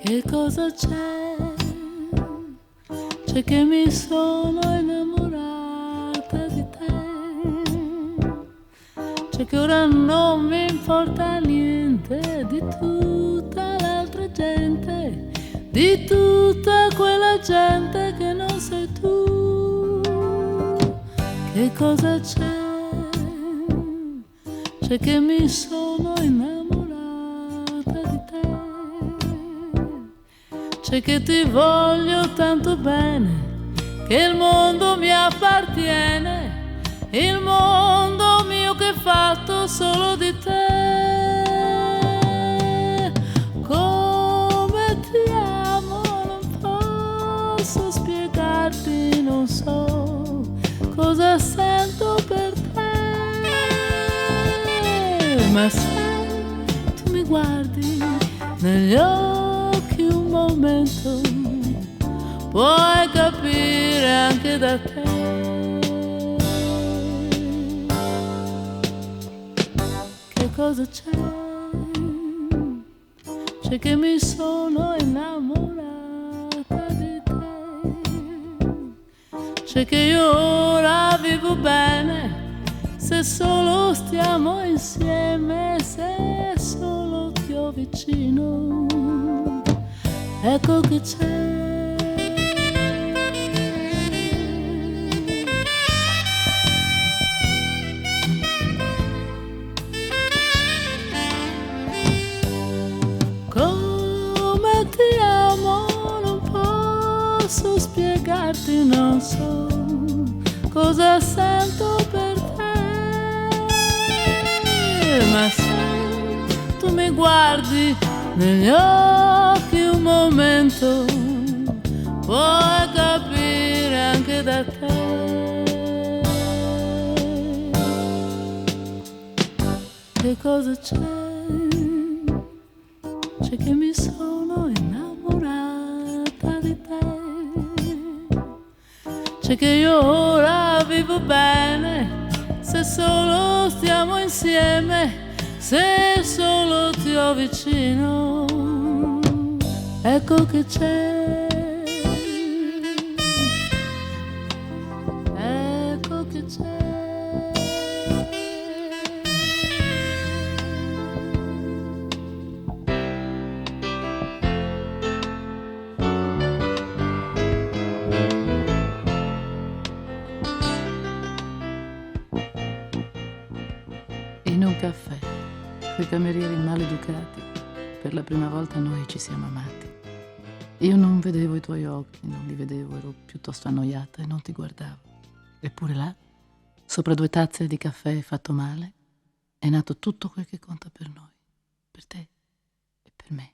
Che cosa c'è? C'è che mi sono innamorata di te. C'è che ora non mi importa niente di tutta l'altra gente, di tutta quella gente che non sei tu. Che cosa c'è? C'è che mi sono innamorata di te. C'è che ti voglio tanto bene, che il mondo mi appartiene, il mondo mio che è fatto solo di te. Come ti amo non posso spiegarti, non so cosa sento per te, ma se tu mi guardi negli occhi un momento, puoi capire anche da te. Che cosa c'è? C'è che mi sono innamorata di te. C'è che io ora vivo bene, se solo stiamo insieme, se solo ti ho vicino. Ecco che c'è. Come ti amo non posso spiegarti, non so cosa sento per te, ma se tu mi guardi negli occhi un momento, puoi capire anche da te. Che cosa c'è? C'è che mi sono innamorata di te. C'è che io ora vivo bene, se solo stiamo insieme, se solo ti ho vicino. Ecco che c'è. Ecco che c'è. In un caffè, coi camerieri maleducati, per la prima volta noi ci siamo amati. Io non vedevo i tuoi occhi, non li vedevo, ero piuttosto annoiata e non ti guardavo. Eppure là, sopra 2 tazze di caffè fatto male, è nato tutto quel che conta per noi, per te e per me.